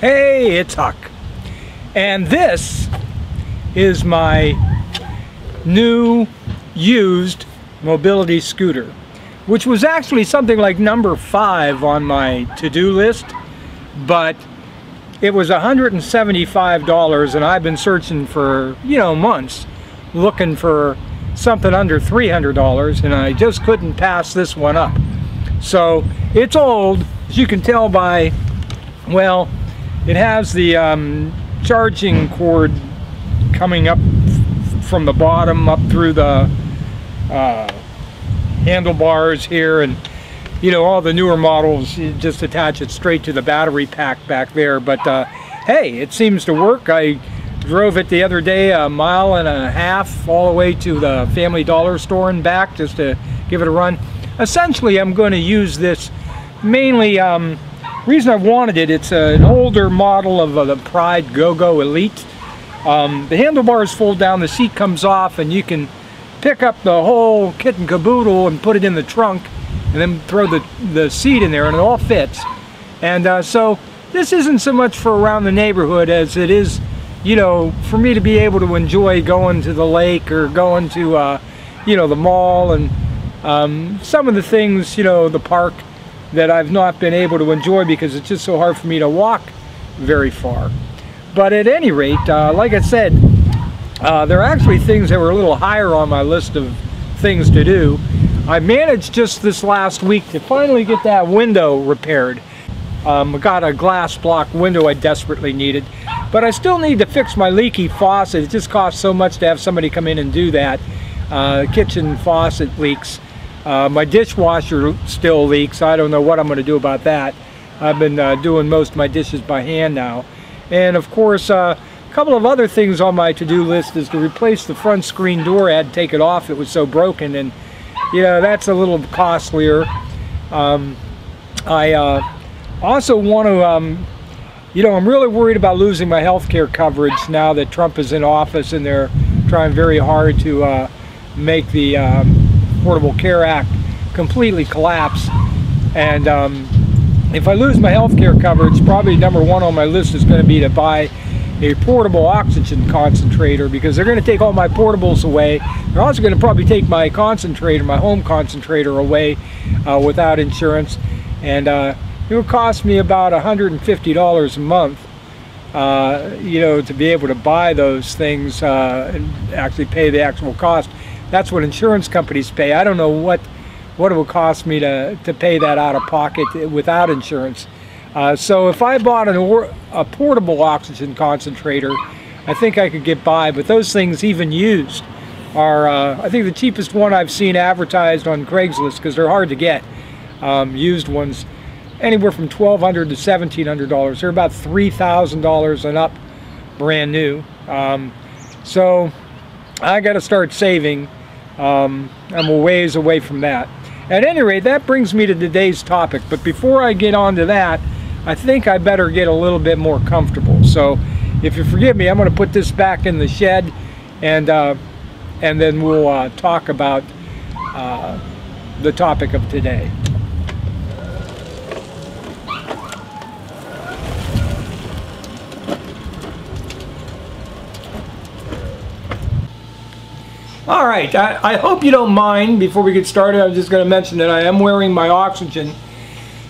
Hey, it's Huck, and this is my new used mobility scooter, which was actually something like number 5 on my to-do list, but it was $175, and I've been searching for, months looking for something under $300, and I just couldn't pass this one up. So it's old, as you can tell by, well, it has the charging cord coming up from the bottom up through the handlebars here, and all the newer models, you just attach it straight to the battery pack back there. But hey, it seems to work. I drove it the other day 1.5 miles all the way to the Family Dollar store and back just to give it a run. Essentially, I'm going to use this mainly, reason I wanted it, it's an older model of the Pride Go-Go Elite. The handlebars fold down, the seat comes off, and you can pick up the whole kit and caboodle and put it in the trunk and then throw the seat in there, and it all fits. And so this isn't so much for around the neighborhood as it is, for me to be able to enjoy going to the lake or going to, the mall and some of the things, the park, that I've not been able to enjoy because it's just so hard for me to walk very far. But at any rate, like I said, there are actually things that were a little higher on my list of things to do. I managed just this last week to finally get that window repaired. I got a glass block window I desperately needed, but I still need to fix my leaky faucet. It just costs so much to have somebody come in and do that. Kitchen faucet leaks. My dishwasher still leaks. I don't know what I'm going to do about that. I've been doing most of my dishes by hand now. And of course, a couple of other things on my to-do list is to replace the front screen door. I had to take it off. It was so broken, and that's a little costlier. I also want to, I'm really worried about losing my health care coverage now that Trump is in office, and they're trying very hard to make the Affordable Care Act completely collapse. And if I lose my health care coverage, probably number 1 on my list is going to be to buy a portable oxygen concentrator, because they're going to take all my portables away. They're also going to probably take my concentrator, my home concentrator, away without insurance, and it would cost me about $150 a month to be able to buy those things and actually pay the actual cost. That's what insurance companies pay. I don't know what it would cost me to pay that out of pocket without insurance. So if I bought a portable oxygen concentrator, I think I could get by. But those things, even used, are I think the cheapest one I've seen advertised on Craigslist, because they're hard to get. Used ones, anywhere from $1,200 to $1,700. They're about $3,000 and up, brand new. So I got to start saving. I'm a ways away from that. At any rate, that brings me to today's topic. But before I get on to that, I think I better get a little bit more comfortable. So if you forgive me, I'm going to put this back in the shed, and then we'll talk about the topic of today. All right, I hope you don't mind. Before we get started, I'm just going to mention that I am wearing my oxygen,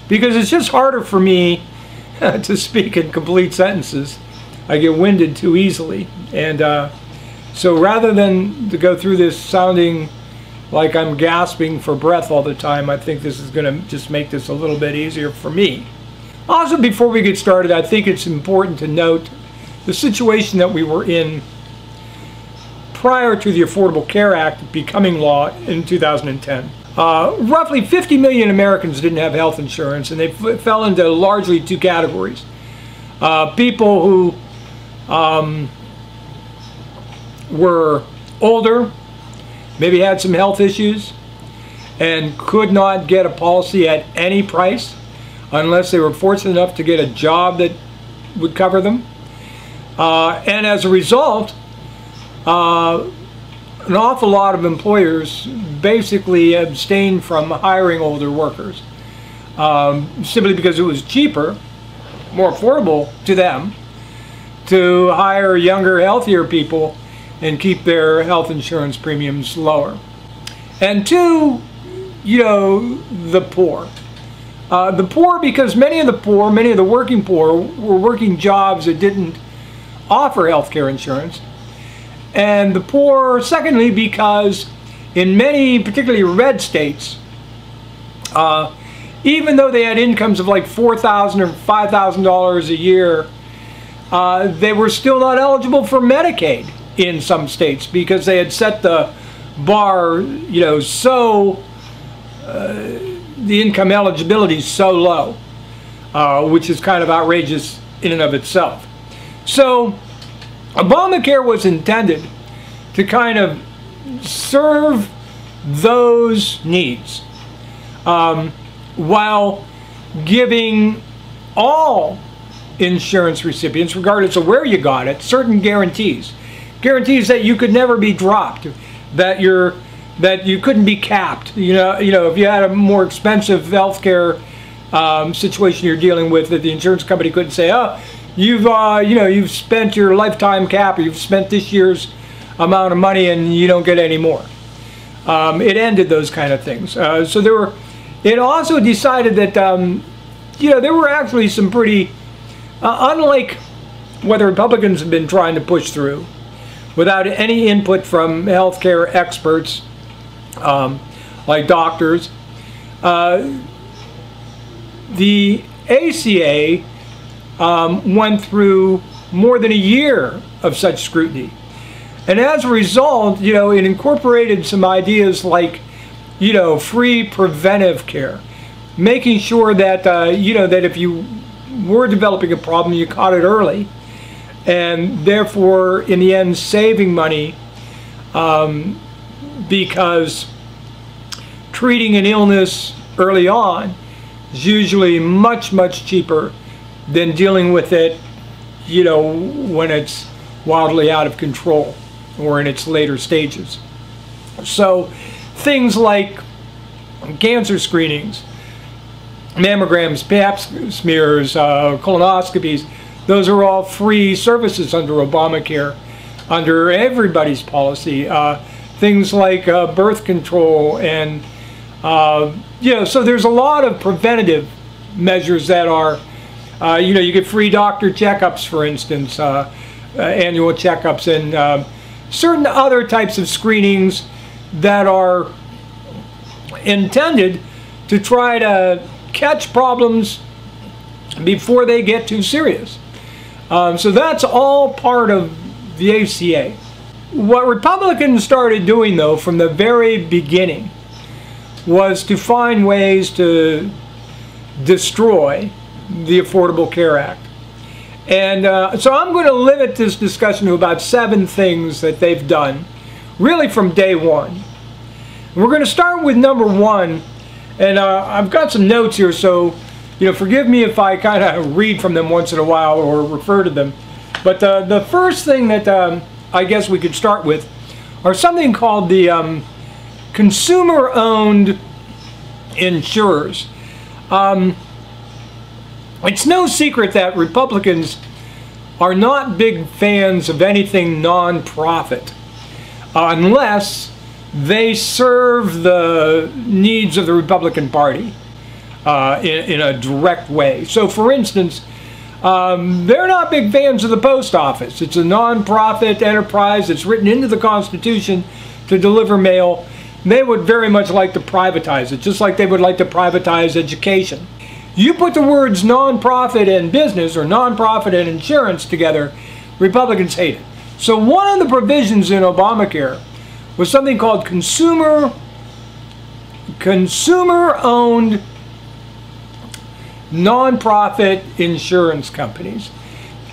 because it's just harder for me to speak in complete sentences. I get winded too easily, and so rather than to go through this sounding like I'm gasping for breath all the time, I think this is going to just make this a little bit easier for me. Also, before we get started, I think it's important to note the situation that we were in prior to the Affordable Care Act becoming law in 2010. Roughly 50 million Americans didn't have health insurance, and they fell into largely 2 categories. People who were older, maybe had some health issues, and could not get a policy at any price unless they were fortunate enough to get a job that would cover them. And as a result, an awful lot of employers basically abstained from hiring older workers simply because it was cheaper more affordable to them to hire younger, healthier people and keep their health insurance premiums lower. And two, you know, the poor. The poor, because many of the working poor were working jobs that didn't offer health care insurance. And the poor, secondly, because in many, particularly red states, even though they had incomes of like $4,000 or $5,000 a year, they were still not eligible for Medicaid in some states because they had set the bar, you know, so the income eligibility is so low, which is kind of outrageous in and of itself. So Obamacare was intended to kind of serve those needs while giving all insurance recipients, regardless of where you got it, certain guarantees that you could never be dropped, that you couldn't be capped. You know, if you had a more expensive health care situation you're dealing with, that the insurance company couldn't say, oh, you've spent your lifetime cap, or you've spent this year's amount of money and you don't get any more. It ended those kind of things. So it also decided that there were actually some pretty, unlike what the Republicans have been trying to push through, without any input from healthcare experts like doctors, the ACA went through more than a year of such scrutiny. And as a result, it incorporated some ideas like, free preventive care, making sure that, that if you were developing a problem, you caught it early, and therefore, in the end, saving money, because treating an illness early on is usually much, much cheaper than dealing with it, when it's wildly out of control or in its later stages. So things like cancer screenings, mammograms, pap smears, colonoscopies, those are all free services under Obamacare, under everybody's policy. Things like birth control and, so there's a lot of preventative measures that are, you get free doctor checkups, for instance, annual checkups, and certain other types of screenings that are intended to try to catch problems before they get too serious. So that's all part of the ACA. What Republicans started doing, though, from the very beginning, was to find ways to destroy the Affordable Care Act. And so I'm going to limit this discussion to about 7 things that they've done, really from day one. And we're going to start with number 1, and I've got some notes here, so forgive me if I kind of read from them once in a while or refer to them. But the first thing that I guess we could start with are something called the consumer-owned insurers. It's no secret that Republicans are not big fans of anything non-profit unless they serve the needs of the Republican Party in a direct way. So, for instance, they're not big fans of the post office. It's a non-profit enterprise that's written into the Constitution to deliver mail. They would very much like to privatize it, just like they would like to privatize education. You put the words non-profit and business, or non-profit and insurance together, Republicans hate it. So one of the provisions in Obamacare was something called consumer-owned non-profit insurance companies.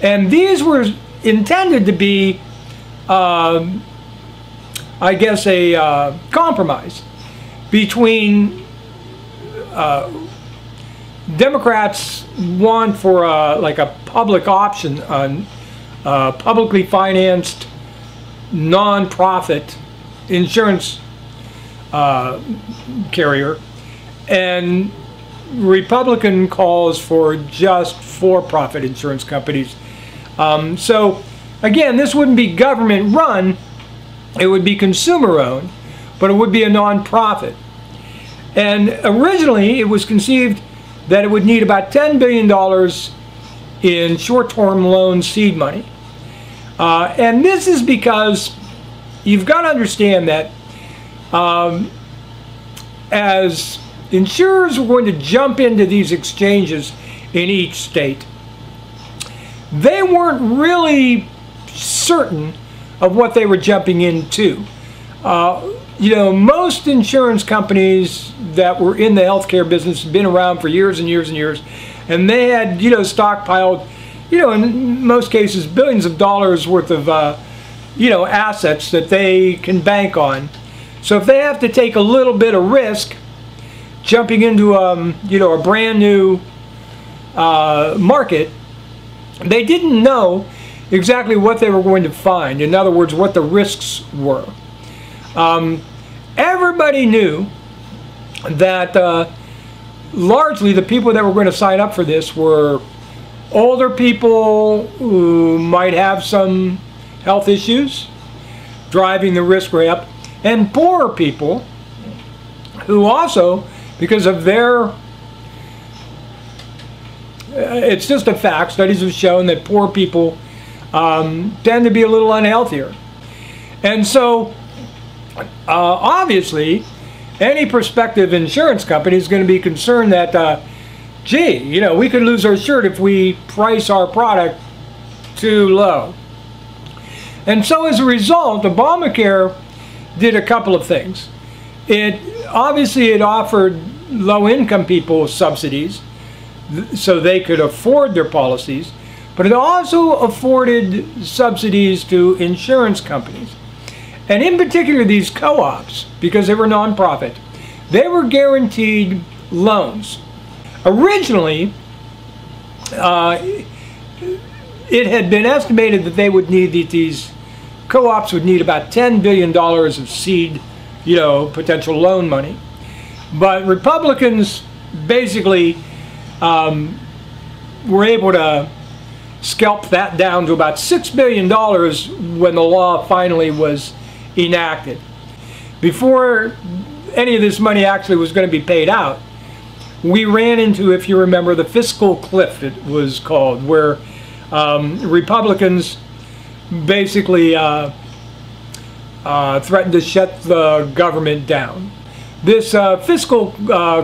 And these were intended to be, I guess, a compromise between Democrats want for like a public option on publicly financed non-profit insurance carrier, and Republican calls for just for-profit insurance companies. So again, this wouldn't be government run, it would be consumer owned, but it would be a non-profit. And originally it was conceived that it would need about $10 billion in short-term loan seed money. And this is because you've got to understand that as insurers were going to jump into these exchanges in each state, they weren't really certain of what they were jumping into. You know, most insurance companies that were in the healthcare business had been around for years and years and years, and they had, you know, stockpiled, you know, in most cases, billions of dollars worth of, you know, assets that they can bank on. So if they have to take a little bit of risk jumping into, you know, a brand new market, they didn't know exactly what they were going to find. In other words, what the risks were. Everybody knew that largely the people that were going to sign up for this were older people who might have some health issues, driving the risk way up, and poorer people who also, because of their, it's just a fact, studies have shown that poor people tend to be a little unhealthier. And so obviously any prospective insurance company is going to be concerned that gee, you know, we could lose our shirt if we price our product too low. And so as a result, Obamacare did a couple of things. It offered low-income people subsidies so they could afford their policies, but it also afforded subsidies to insurance companies. And in particular these co-ops, because they were nonprofit, they were guaranteed loans. Originally, it had been estimated that they would need, these co-ops would need about $10 billion of seed, you know, potential loan money. But Republicans basically were able to scalp that down to about $6 billion when the law finally was enacted. Before any of this money actually was going to be paid out, we ran into, if you remember, the fiscal cliff, it was called, where Republicans basically threatened to shut the government down. This fiscal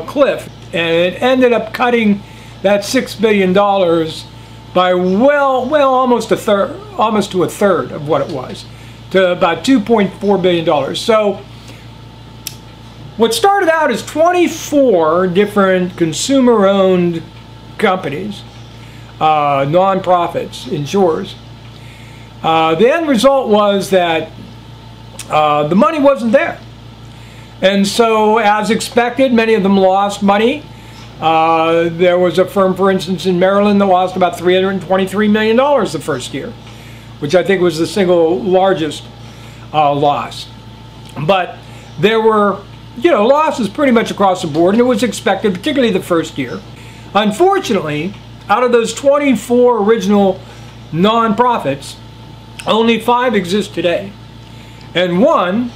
cliff, and it ended up cutting that $6 billion by almost to a third of what it was, to about $2.4 billion. So what started out as 24 different consumer-owned companies, non-profits, insurers, the end result was that the money wasn't there. And so, as expected, many of them lost money. There was a firm, for instance, in Maryland that lost about $323 million the first year, which I think was the single largest loss. But there were, you know, losses pretty much across the board, and it was expected, particularly the first year. Unfortunately, out of those 24 original nonprofits, only 5 exist today. And one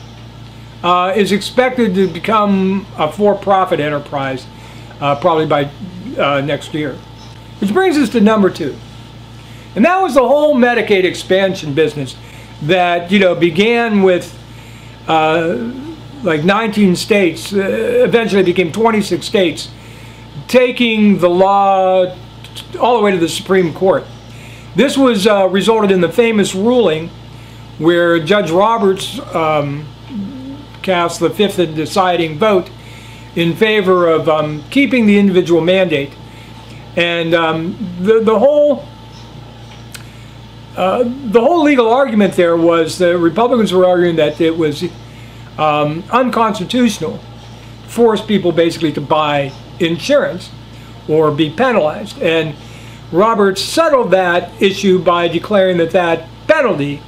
is expected to become a for-profit enterprise probably by next year. Which brings us to number 2. And that was the whole Medicaid expansion business that, you know, began with like 19 states, eventually became 26 states, taking the law all the way to the Supreme Court. This was resulted in the famous ruling where Judge Roberts cast the 5th and deciding vote in favor of keeping the individual mandate. And the whole legal argument there was the Republicans were arguing that it was unconstitutional to force people basically to buy insurance or be penalized. And Roberts settled that issue by declaring that that penalty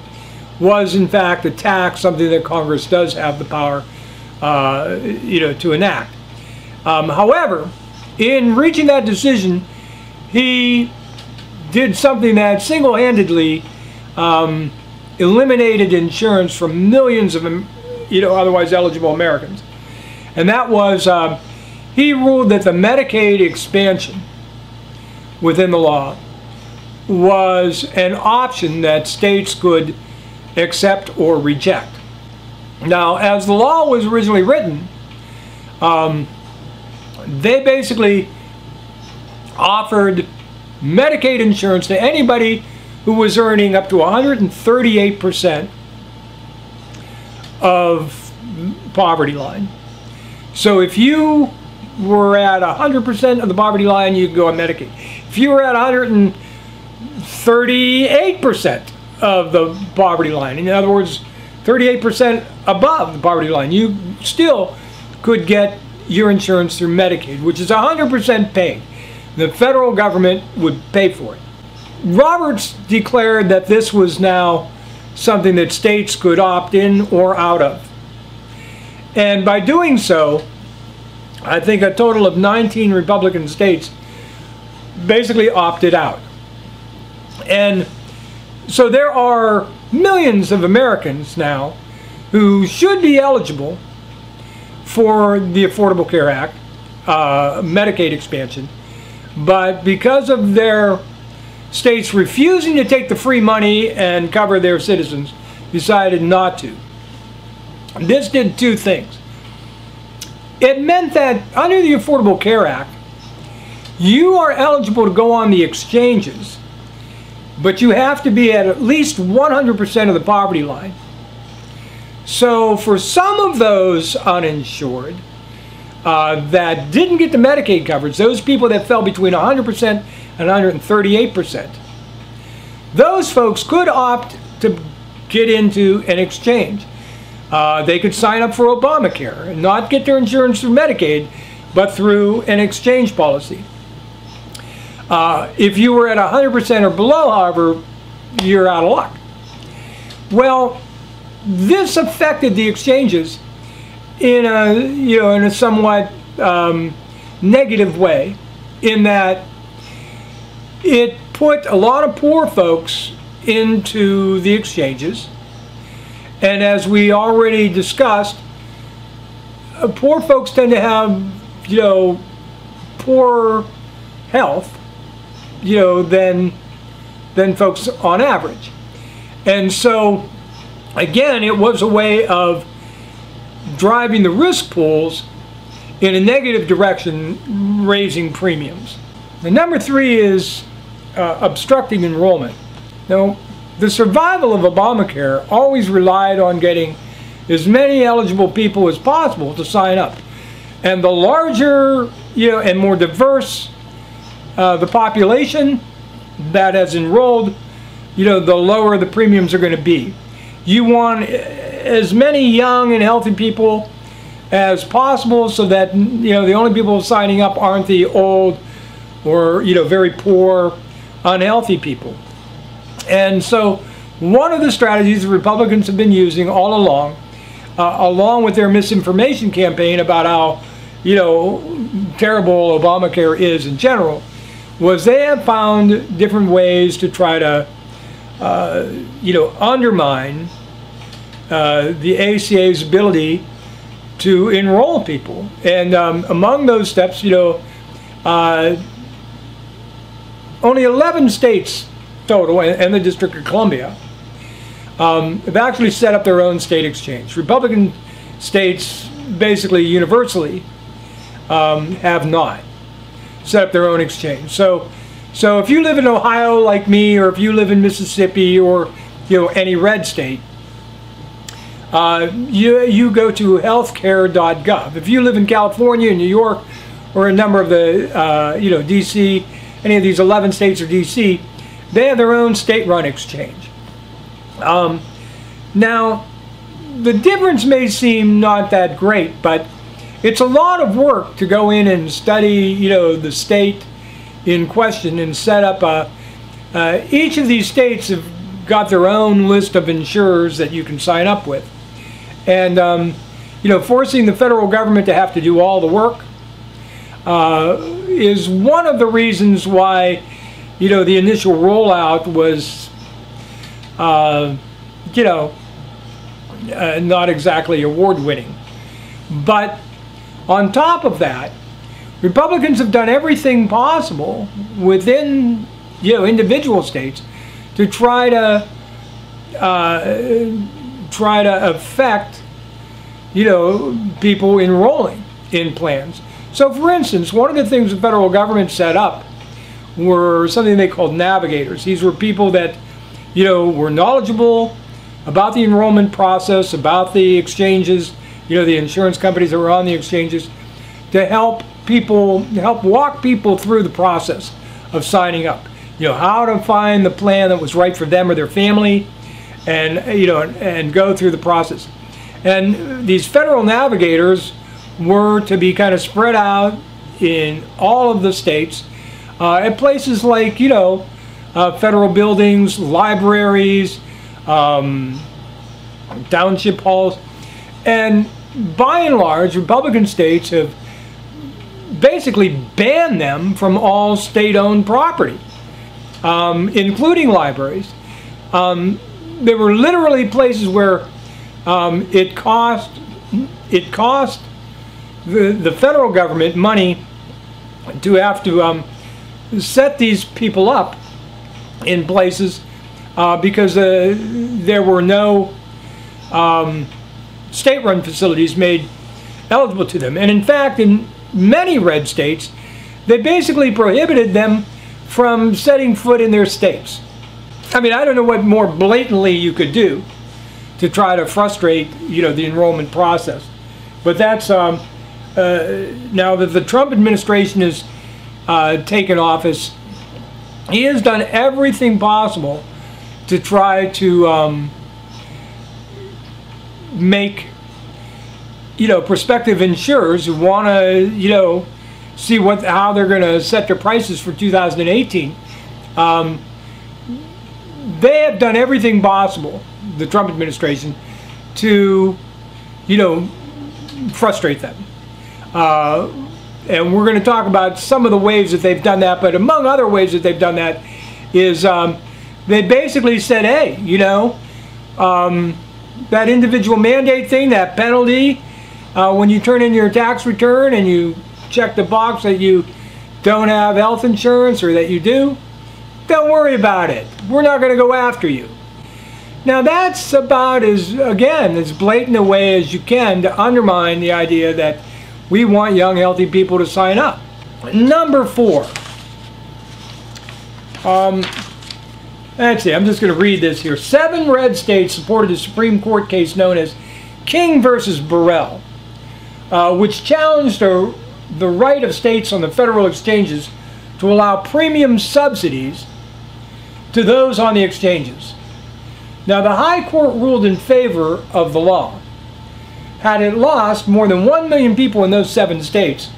was in fact a tax, something that Congress does have the power you know, to enact. However, In reaching that decision, he did something that single-handedly eliminated insurance from millions of otherwise eligible Americans. And that was, he ruled that the Medicaid expansion within the law was an option that states could accept or reject. Now, as the law was originally written, they basically offered Medicaid insurance to anybody who was earning up to 138% of poverty line. So if you were at 100% of the poverty line, you could go on Medicaid. If you were at 138% of the poverty line, in other words, 38% above the poverty line, you still could get your insurance through Medicaid, which is 100% paid. The federal government would pay for it. Roberts declared that this was now something that states could opt in or out of. And by doing so, I think a total of 19 Republican states basically opted out. And so there are millions of Americans now who should be eligible for the Affordable Care Act, Medicaid expansion, but because of their states refusing to take the free money and cover their citizens, decided not to. This did two things. It meant that under the Affordable Care Act, you are eligible to go on the exchanges, but you have to be at least 100% of the poverty line. So for some of those uninsured that didn't get the Medicaid coverage, those people that fell between 100% and 138%, those folks could opt to get into an exchange. They could sign up for ObamaCare and not get their insurance through Medicaid, but through an exchange policy. If you were at 100% or below, however, you're out of luck. Well, this affected the exchanges in a somewhat negative way, in that it put a lot of poor folks into the exchanges. And as we already discussed, poor folks tend to have, poor health, than folks on average. And so, again, it was a way of driving the risk pools in a negative direction, raising premiums. The number three is obstructing enrollment. Now, the survival of Obamacare always relied on getting as many eligible people as possible to sign up. And the larger, and more diverse the population that has enrolled, the lower the premiums are going to be. You want as many young and healthy people as possible, so that the only people signing up aren't the old or very poor, unhealthy people. And so one of the strategies the Republicans have been using all along with their misinformation campaign about how terrible Obamacare is in general, was they have found different ways to try to undermine the ACA's ability to enroll people. And among those steps, only 11 states total, and the District of Columbia, have actually set up their own state exchange. Republican states, basically universally, have not set up their own exchange. So if you live in Ohio like me, or if you live in Mississippi, or any red state, you go to healthcare.gov. If you live in California, New York, or a number of the DC, any of these 11 states or DC, they have their own state-run exchange. Now, the difference may seem not that great, but it's a lot of work to go in and study, the state in question and set up each of these states have got their own list of insurers that you can sign up with. And, forcing the federal government to have to do all the work, is one of the reasons why, you know, the initial rollout was, you know, not exactly award-winning. But on top of that, Republicans have done everything possible within, you know, individual states to try to affect, you know, people enrolling in plans. So, for instance, one of the things the federal government set up were something they called navigators. These were people that, you know, were knowledgeable about the enrollment process, about the exchanges, you know, the insurance companies that were on the exchanges, to help walk people through the process of signing up. You know, how to find the plan that was right for them or their family, and, you know, and go through the process. And these federal navigators were to be kind of spread out in all of the states, at places like, you know, federal buildings, libraries, township halls. And by and large, Republican states have basically banned them from all state-owned property, including libraries. There were literally places where it cost the federal government money to have to set these people up in places because there were no state-run facilities made eligible to them. And in fact, in many red states, they basically prohibited them from setting foot in their states. I mean, I don't know what more blatantly you could do to try to frustrate, you know, the enrollment process. But that's now that the Trump administration has taken office, he has done everything possible to try to make, you know, prospective insurers who want to, you know, see how they're going to set their prices for 2018. They have done everything possible, the Trump administration, to, you know, frustrate them. And we're going to talk about some of the ways that they've done that, but among other ways that they've done that is they basically said, hey, you know, that individual mandate thing, that penalty, when you turn in your tax return and you check the box that you don't have health insurance or that you do, don't worry about it. We're not going to go after you. Now that's about as blatant a way as you can to undermine the idea that we want young, healthy people to sign up. Number 4. Let's see, I'm just going to read this here. 7 red states supported a Supreme Court case known as King versus Burrell, which challenged the right of states on the federal exchanges to allow premium subsidies to those on the exchanges. Now, the High Court ruled in favor of the law. Had it lost, more than 1 million people in those 7 states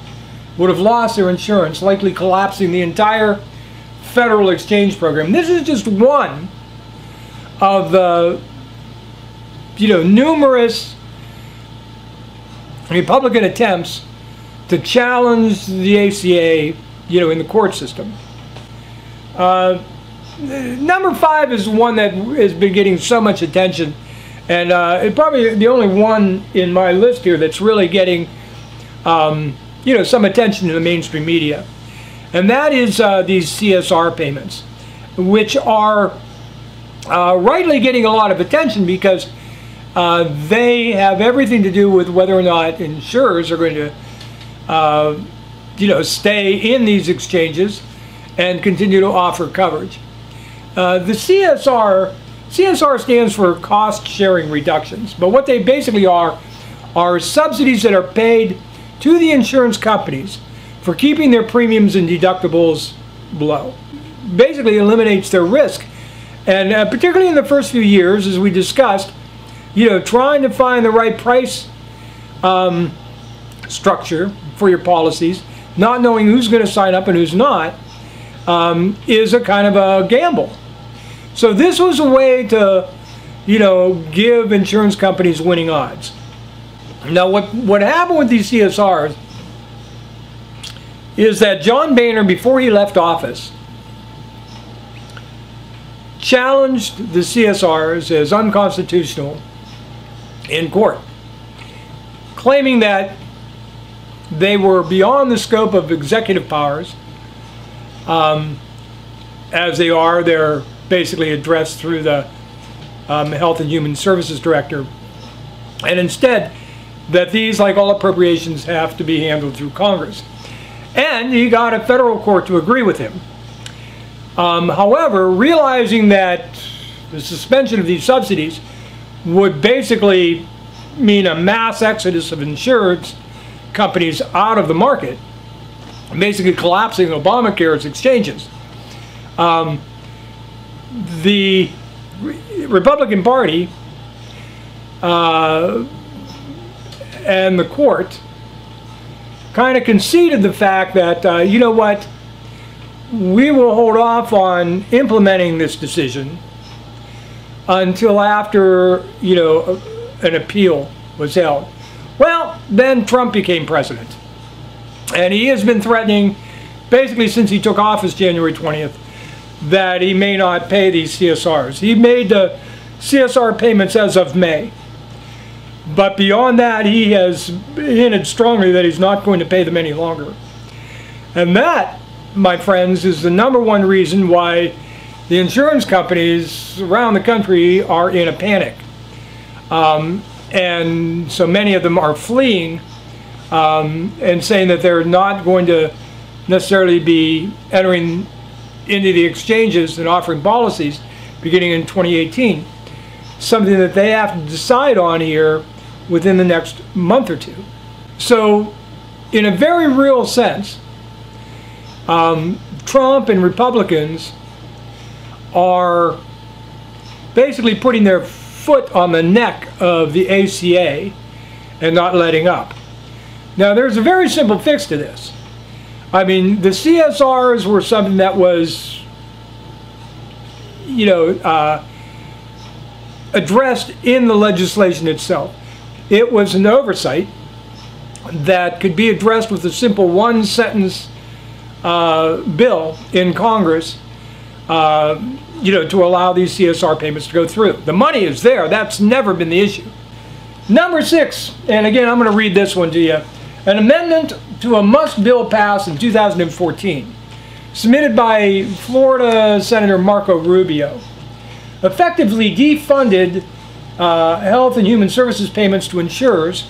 would have lost their insurance, likely collapsing the entire federal exchange program. This is just one of the, you know, numerous Republican attempts to challenge the ACA, you know, in the court system. Number 5 is one that has been getting so much attention, and it's probably the only one in my list here that's really getting, you know, some attention in the mainstream media. And that is these CSR payments, which are rightly getting a lot of attention because they have everything to do with whether or not insurers are going to, you know, stay in these exchanges and continue to offer coverage. The CSR stands for cost sharing reductions, but what they basically are subsidies that are paid to the insurance companies for keeping their premiums and deductibles low. Basically eliminates their risk, and particularly in the first few years, as we discussed, you know, trying to find the right price structure for your policies, not knowing who's going to sign up and who's not, is a kind of a gamble. So this was a way to, you know, give insurance companies winning odds. Now what happened with these CSRs is that John Boehner, before he left office, challenged the CSRs as unconstitutional in court, claiming that they were beyond the scope of executive powers. As they're basically addressed through the Health and Human Services Director, and instead that these, like all appropriations, have to be handled through Congress. And he got a federal court to agree with him. However, realizing that the suspension of these subsidies would basically mean a mass exodus of insurance companies out of the market, basically collapsing Obamacare's exchanges, the Republican Party and the court kind of conceded the fact that, you know what, we will hold off on implementing this decision until after, you know, an appeal was held. Well, then Trump became president. And he has been threatening, basically since he took office January 20th, that he may not pay these CSRs. He made the CSR payments as of May. But beyond that, he has hinted strongly that he's not going to pay them any longer. And that, my friends, is the #1 reason why the insurance companies around the country are in a panic. And so many of them are fleeing and saying that they're not going to necessarily be entering into the exchanges and offering policies beginning in 2018. Something that they have to decide on here within the next month or two. So in a very real sense, Trump and Republicans are basically putting their foot on the neck of the ACA and not letting up. Now, there's a very simple fix to this. I mean, the CSRs were something that was, you know, addressed in the legislation itself. It was an oversight that could be addressed with a simple one-sentence bill in Congress, you know, to allow these CSR payments to go through. The money is there. That's never been the issue. #6, and again, I'm going to read this one to you. An amendment to a must bill passed in 2014, submitted by Florida Senator Marco Rubio, effectively defunded health and human services payments to insurers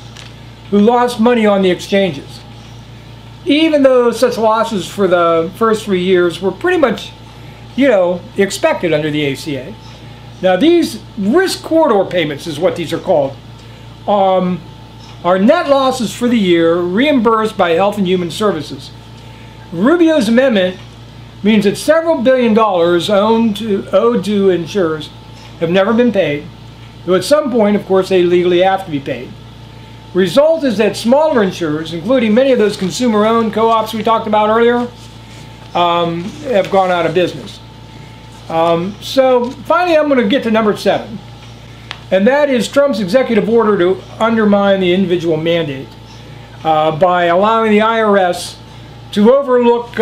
who lost money on the exchanges, even though such losses for the first 3 years were pretty much, you know, expected under the ACA. Now, these risk corridor payments is what these are called, are net losses for the year reimbursed by Health and Human Services. Rubio's amendment means that several $billion owed to insurers have never been paid, though at some point, of course, they legally have to be paid. Result is that smaller insurers, including many of those consumer-owned co-ops we talked about earlier, have gone out of business. So finally, I'm going to get to #7. And that is Trump's executive order to undermine the individual mandate by allowing the IRS to overlook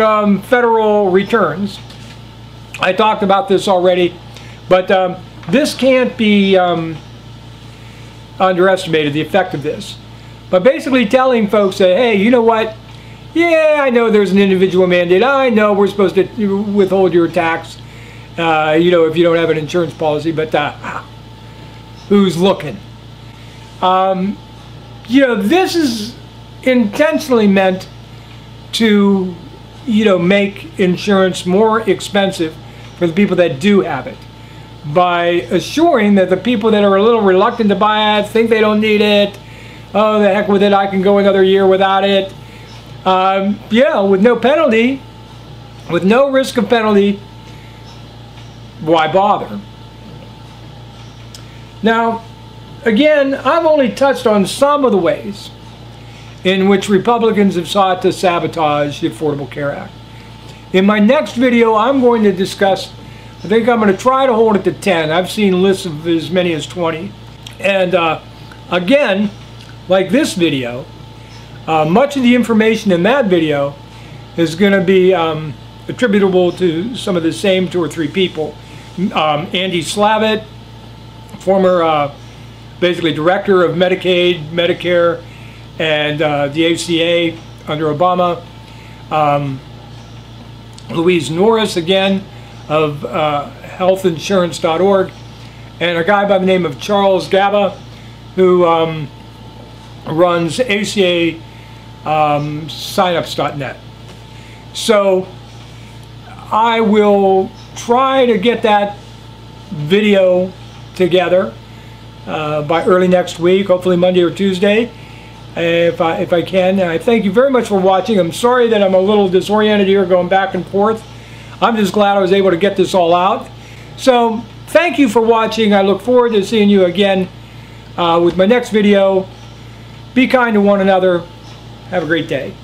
federal returns. I talked about this already, but this can't be underestimated, the effect of this. But basically telling folks that, hey, you know what? Yeah, I know there's an individual mandate. I know we're supposed to withhold your tax, you know, if you don't have an insurance policy, but who's looking? You know, this is intentionally meant to, you know, make insurance more expensive for the people that do have it, by assuring that the people that are a little reluctant to buy it, think they don't need it, oh, the heck with it, I can go another year without it, yeah, with no penalty, with no risk of penalty, why bother? Now, again, I've only touched on some of the ways in which Republicans have sought to sabotage the Affordable Care Act. In my next video, I'm going to discuss, I think I'm going to try to hold it to 10. I've seen lists of as many as 20. And again, like this video, much of the information in that video is going to be attributable to some of the same 2 or 3 people. Andy Slavitt, former basically director of Medicaid, Medicare, and the ACA under Obama. Louise Norris, again, of healthinsurance.org, and a guy by the name of Charles Gaba, who runs ACA signups.net. So I will try to get that video together by early next week, hopefully Monday or Tuesday, if I can. And I thank you very much for watching. I'm sorry that I'm a little disoriented here going back and forth. I'm just glad I was able to get this all out. So thank you for watching. I look forward to seeing you again with my next video. Be kind to one another. Have a great day.